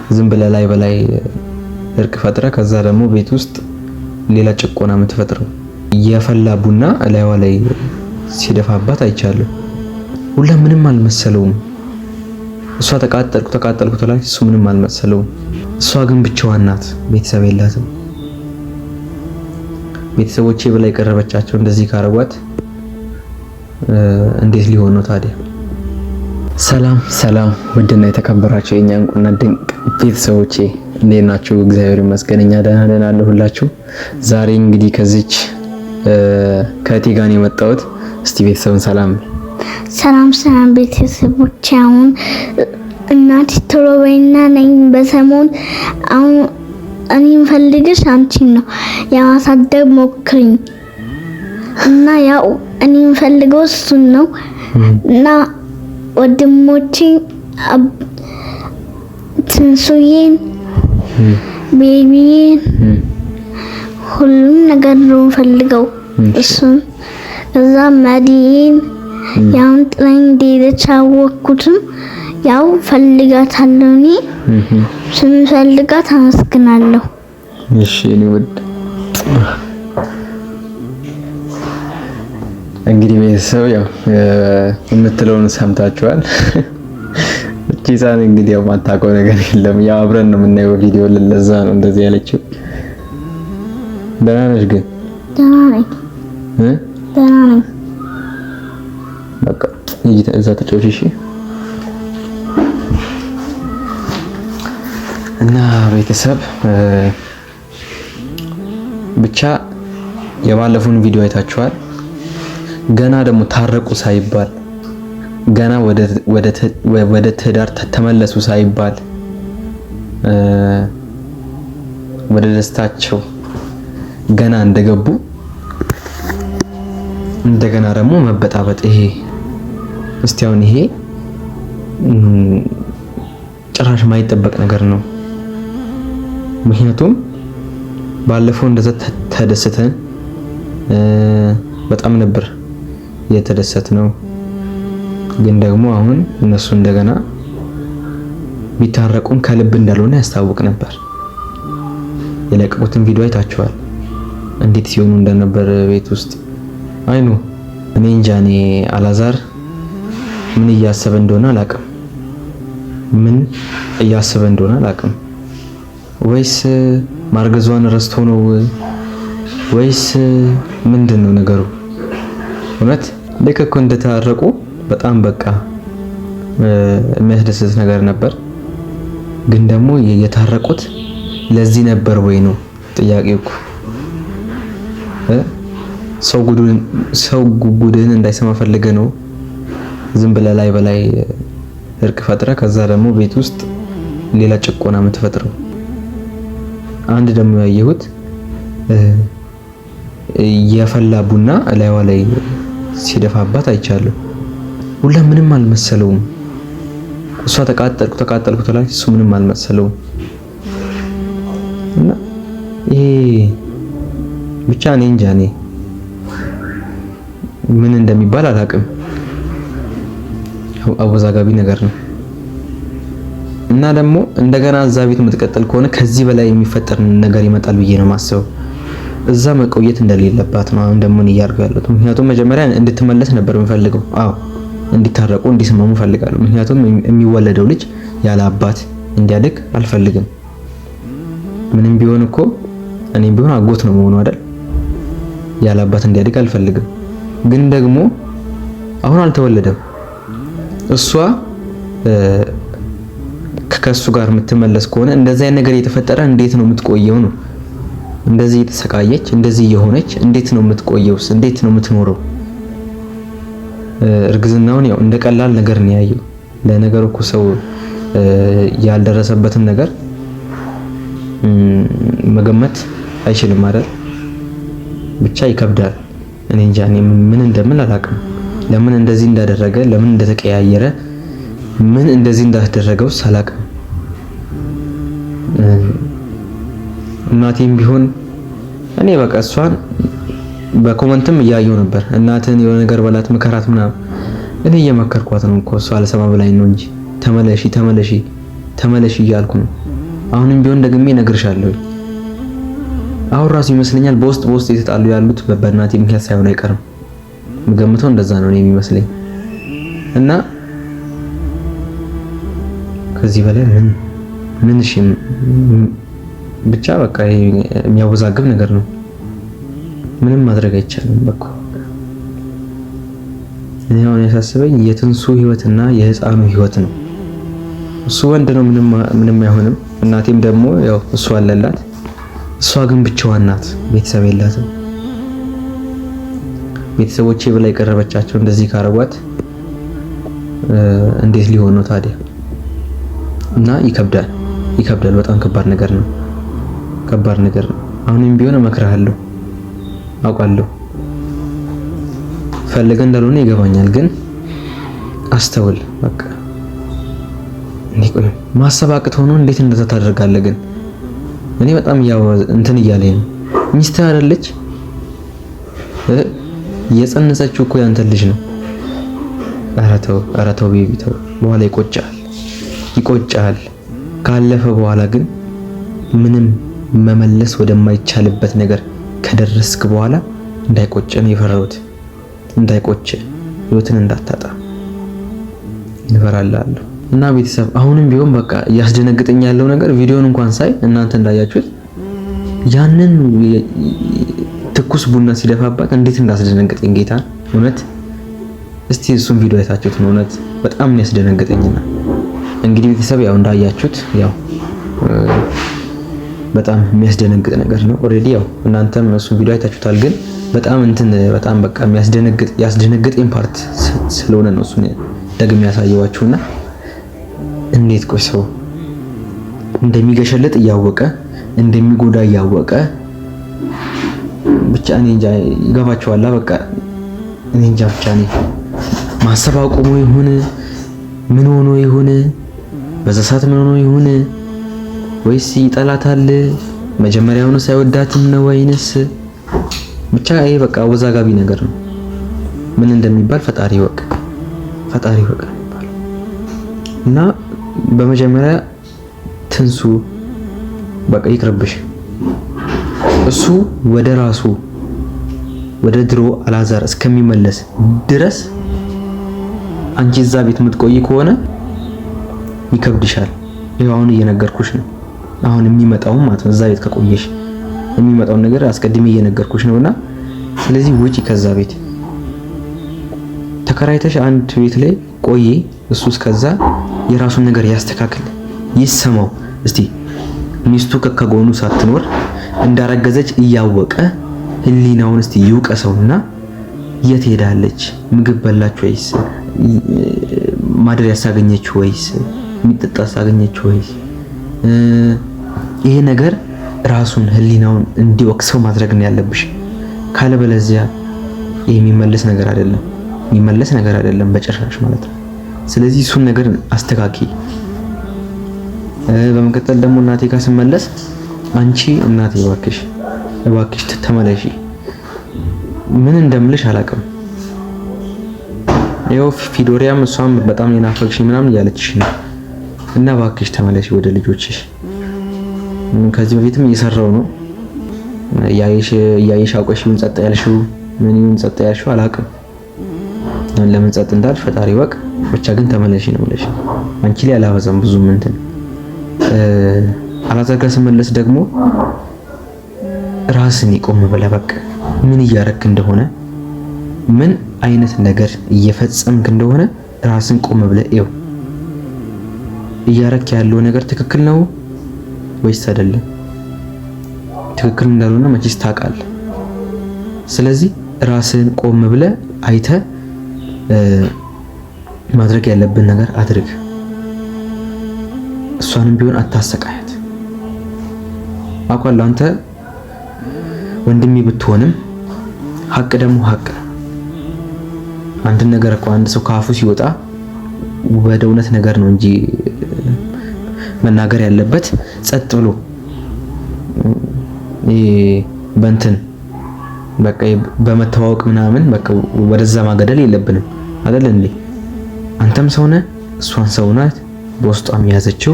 ዝም ብለህ ላይ በላይ እርቅ ፈጥረ ከዛ ደግሞ ቤት ውስጥ ሌላ ጭቆና የምትፈጥረው። የፈላ ቡና ላይዋ ላይ ሲደፋባት አይቻለሁ። ሁላ ምንም አልመሰለውም። እሷ ተቃጠልኩ ትላለች፣ እሱ ምንም አልመሰለውም። እሷ ግን ብቻዋን ናት፣ ቤተሰብ የላትም። ቤተሰቦቼ በላይ ቀረበቻቸው እንደዚህ ካረጓት እንዴት ሊሆን ነው ታዲያ? ሰላም ውድና የተከበራችሁ የኛ እንቁና ድንቅ ቤተሰቦቼ እንዴት ናችሁ? እግዚአብሔር ይመስገን እኛ ደህና አለሁላችሁ። ዛሬ እንግዲህ ከዚች ከእቴ ጋር ነው የመጣሁት። እስቲ ቤተሰብን ሰላም ቤተሰቦቼ። አሁን እናት ትሮበይና ነኝ በሰሞን አሁን እኔ ፈልግሽ አንቺን ነው ያማሳደግ ሞክሪኝ እና ያው እኔ ፈልገው እሱን ነው እና ወንድሞቼ ትንሱዬን ቤቢዬን ሁሉም ነገር ነው ፈልገው እሱን እዛ ማዲን ያው ጥላኝ ደቻወኩትም ያው ፈልጋታለሁ እኔ ስንፈልጋት አመስግናለሁ። እሺ እኔ ወድ እንግዲህ ቤተሰብ ያው የምትለውን ሰምታችኋል። ጂሳን እንግዲህ ያው ማታውቀው ነገር የለም። ያው አብረን ነው የምናየው ቪዲዮ ለዛ ነው እንደዚህ ያለችው። ደህና ነሽ ግን? ደህና ነኝ። ደህና ነኝ። በቃ እዛ ተጫውቺ እሺ። እና ቤተሰብ ብቻ የባለፈውን ቪዲዮ አይታችኋል። ገና ደግሞ ታረቁ ሳይባል ገና ወደ ትዳር ተመለሱ ሳይባል ወደ ደስታቸው ገና እንደገቡ እንደገና ደግሞ መበጣበጥ። ይሄ እስቲ አሁን ይሄ ጭራሽ ማይጠበቅ ነገር ነው። ምክንያቱም ባለፈው እንደዛ ተደስተን በጣም ነበር የተደሰትነው። ግን ደግሞ አሁን እነሱ እንደገና ቢታረቁም ከልብ እንዳልሆነ ያስታውቅ ነበር። የለቀቁትን ቪዲዮ አይታችኋል እንዴት ሲሆኑ እንደነበር ቤት ውስጥ። አይኑ እኔ እንጃ። እኔ አላዛር ምን እያሰበ እንደሆነ አላውቅም። ወይስ ማርገዟን ረስቶ ነው ወይስ ምንድነው ነገሩ? እውነት ልክ እኮ እንደታረቁ በጣም በቃ የሚያስደስት ነገር ነበር። ግን ደግሞ የታረቁት ለዚህ ነበር ወይ ነው ጥያቄው እኮ። ሰው ጉድህን እንዳይሰማ ፈልገህ ነው ዝም ብለህ ላይ በላይ እርቅ ፈጥረ ከዛ ደግሞ ቤት ውስጥ ሌላ ጭቆና የምትፈጥረው። አንድ ደግሞ ያየሁት የፈላ ቡና ላይዋ ላይ ሲደፋባት አይቻለሁ። ሁላ ምንም አልመሰለውም። እሷ ተቃጠልኩ ትላለች፣ እሱ ምንም አልመሰለውም። እና ይሄ ብቻ እኔ እንጃ። እኔ ምን እንደሚባል አላውቅም። አወዛጋቢ ነገር ነው። እና ደግሞ እንደገና እዛ ቤት የምትቀጥል ከሆነ ከዚህ በላይ የሚፈጠር ነገር ይመጣል ብዬ ነው ማስበው። እዛ መቆየት እንደሌለባት ነው አሁን ደግሞ እያደረገ ያለው። ምክንያቱም መጀመሪያ እንድትመለስ ነበር የምፈልገው። አዎ እንዲታረቁ እንዲስማሙ ፈልጋለሁ። ምክንያቱም የሚወለደው ልጅ ያለ አባት እንዲያድግ አልፈልግም። ምንም ቢሆን እኮ እኔም ቢሆን አጎት ነው መሆኑ አይደል? ያለ አባት እንዲያድግ አልፈልግም። ግን ደግሞ አሁን አልተወለደም። እሷ ከሱ ጋር የምትመለስ ከሆነ እንደዚህ አይነት ነገር የተፈጠረ እንዴት ነው የምትቆየው ነው? እንደዚህ የተሰቃየች እንደዚህ የሆነች እንዴት ነው የምትቆየው? እንዴት ነው የምትኖረው? እርግዝናውን ያው እንደ ቀላል ነገር ነው ያየው። ለነገሩ እኮ ሰው ያልደረሰበትን ነገር መገመት አይችልም አይደል? ብቻ ይከብዳል። እኔ እንጃ ምን እንደምን አላውቅም። ለምን እንደዚህ እንዳደረገ ለምን እንደተቀያየረ ምን እንደዚህ እንዳደረገው ሳላውቅም። እናቴም ቢሆን እኔ በቃ እሷን በኮመንትም እያየው ነበር። እናትን የሆነ ነገር በላት ምከራት ምናምን። እኔ እየመከርኳት ነው እኮ እሷ አልሰማ ብላኝ ነው እንጂ ተመለሺ እያልኩ ነው። አሁንም ቢሆን ደግሜ እነግርሻለሁ። አሁን ራሱ ይመስለኛል በውስጥ የተጣሉ ያሉት በእናቴ ምክንያት ሳይሆን አይቀርም። የምገምተው እንደዛ ነው እኔ የሚመስለኝ። እና ከዚህ በላይ ምን እሺ ብቻ በቃ የሚያወዛግብ ነገር ነው። ምንም ማድረግ አይቻልም። በቃ እኔ አሁን ያሳስበኝ የትንሱ ህይወትና የህፃኑ ህይወት ነው። እሱ ወንድ ነው፣ ምንም አይሆንም። እናቴም ደግሞ ያው እሱ አለላት። እሷ ግን ብቻዋን ናት፣ ቤተሰብ የላትም። ቤተሰቦቼ ብላ የቀረበቻቸው እንደዚህ ካረጓት እንዴት ሊሆን ነው ታዲያ? እና ይከብዳል። በጣም ከባድ ነገር ነው። አሁንም ቢሆን እመክርሃለሁ፣ አውቃለሁ ፈልገህ እንዳልሆነ ይገባኛል፣ ግን አስተውል። በቃ ቆይ ማሰብ አቅቶህ ሆኖ እንዴት እንደዛ ታደርጋለህ? ግን እኔ በጣም ያው እንትን እያለኝ ነው። ሚስትህ አይደለች? የጸነሰችው እኮ ያንተ ልጅ ነው። ኧረ ተው ቤቢ ተው። በኋላ ይቆጫል። ካለፈ በኋላ ግን ምንም መመለስ ወደማይቻልበት ነገር ከደረስክ በኋላ እንዳይቆጭ ነው የፈራሁት። እንዳይቆጭ ህይወትን እንዳታጣ እንፈራላለሁ። እና ቤተሰብ አሁንም ቢሆን በቃ እያስደነግጠኝ ያለው ነገር ቪዲዮን እንኳን ሳይ እናንተ እንዳያችሁት ያንን ትኩስ ቡና ሲደፋባት እንዴት እንዳስደነገጠኝ ጌታ እውነት። እስቲ እሱን ቪዲዮ አይታችሁት ነው እውነት በጣም የሚያስደነግጠኝና እንግዲህ ቤተሰብ ያው እንዳያችሁት ያው በጣም የሚያስደነግጥ ነገር ነው። ኦሬዲ ያው እናንተም እሱን ቪዲዮ አይታችሁታል። ግን በጣም በቃ ያስደነግጠኝ ፓርት ስለሆነ ነው እሱን ደግሜ ያሳየዋችሁና እንዴት ቆይ ሰው እንደሚገሸልጥ እያወቀ እንደሚጎዳ እያወቀ ብቻ እኔ እንጃ ይገባቸዋል። በቃ እኔ እንጃ ብቻ እኔ ማሰብ አቁሞ ይሁን ምን ሆኖ ይሁን በዛ ሰዓት ምን ሆኖ ይሁን ወይስ ይጠላታል መጀመሪያውኑ ሳይወዳትም ነው ወይንስ ብቻ ይሄ በቃ አወዛጋቢ ነገር ነው። ምን እንደሚባል ፈጣሪ ይወቅ እና በመጀመሪያ ትንሱ በቃ ይቅርብሽ። እሱ ወደ ራሱ ወደ ድሮ አላዛር እስከሚመለስ ድረስ አንቺ እዛ ቤት የምትቆይ ከሆነ ይከብድሻል። ይሄው አሁን እየነገርኩሽ ነው። አሁን የሚመጣው ማለት ነው እዛ ቤት ከቆየሽ የሚመጣው ነገር አስቀድሜ እየነገርኩሽ ነውና ስለዚህ ውጪ ከዛ ቤት ተከራይተሽ አንድ ቤት ላይ ቆይ። እሱ እስከዛ የራሱን ነገር ያስተካክል፣ ይሰማው። እስቲ ሚስቱ ከጎኑ ሳትኖር እንዳረገዘች እያወቀ ህሊናውን እስቲ ይውቀሰውና የት ሄዳለች? ምግብ በላች ወይስ ማደር ያሳገኘች ወይስ የሚጠጣ ያሳገኘች ወይስ ይሄ ነገር ራሱን ህሊናውን እንዲወቅሰው ማድረግ ነው ያለብሽ። ካለበለዚያ የሚመለስ ነገር አይደለም በጭራሽ ማለት ነው። ስለዚህ እሱን ነገር አስተካኪ። በመቀጠል ደግሞ እናቴ ጋር ስመለስ አንቺ እናቴ እባክሽ ተመለሺ። ምን እንደምልሽ አላውቅም። ያው ፊዶሪያም እሷም በጣም የናፈቅሽ ምናምን እያለችሽ ነው እና እባክሽ ተመለሺ ወደ ልጆችሽ። ከዚህ በፊትም እየሰራው ነው ያየሽ አውቀሽ ምን ጸጥ ያልሽው አላውቅም። ለምን ጸጥ እንዳልሽ ፈጣሪ ወቅ። ብቻ ግን ተመለሺ ነው ብለሽ አንቺ ላይ አላበዛም ብዙ እንትን አላዛር ጋር ስመለስ ደግሞ ራስን ይቆም ብለህ በቃ ምን እያረክ እንደሆነ ምን አይነት ነገር እየፈጸምክ እንደሆነ ራስን ቆም ብለህ እየው። እያረክ ያለው ነገር ትክክል ነው ወይስ አይደለም? ትክክል እንዳልሆነ መቼስ ታውቃለህ። ስለዚህ ራስን ቆም ብለህ አይተህ ማድረግ ያለብን ነገር አድርግ። እሷንም ቢሆን አታሰቃያት። አውቃለሁ አንተ ወንድሜ ብትሆንም ሀቅ ደግሞ ሀቅ ነው። አንድ ነገር እኮ አንድ ሰው ካፉ ሲወጣ ወደ እውነት ነገር ነው እንጂ መናገር ያለበት ጸጥ ብሎ በእንትን በቃ በመተዋወቅ ምናምን በቃ ወደዛ ማገደል የለብንም አይደል እንዴ? አንተም ሰው ነህ፣ እሷን ሰው ናት፣ በውስጧም የያዘችው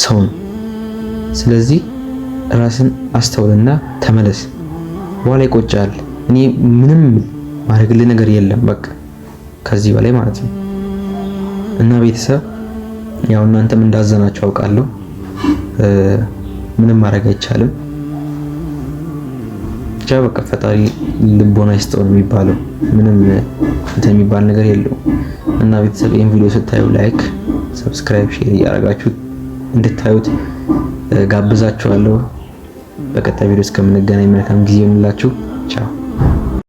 ሰው ነው። ስለዚህ ራስን አስተውልና ተመለስ። በኋላ ይቆጫል። እኔ ምንም ማድረግልህ ነገር የለም በቃ ከዚህ በላይ ማለት ነው። እና ቤተሰብ ያው እናንተም እንዳዘናችሁ አውቃለሁ። ምንም ማድረግ አይቻልም። ብቻ በቃ ፈጣሪ ልቦና ይስጠው የሚባለው ምንም እንትን የሚባል ነገር የለውም። እና ቤተሰብ ይሄን ቪዲዮ ስታዩ ላይክ፣ ሰብስክራይብ፣ ሼር እያደረጋችሁ እንድታዩት ጋብዛችኋለሁ። በቀጣይ ቪዲዮ እስከምንገናኝ መልካም ጊዜ ይሁንላችሁ። ቻው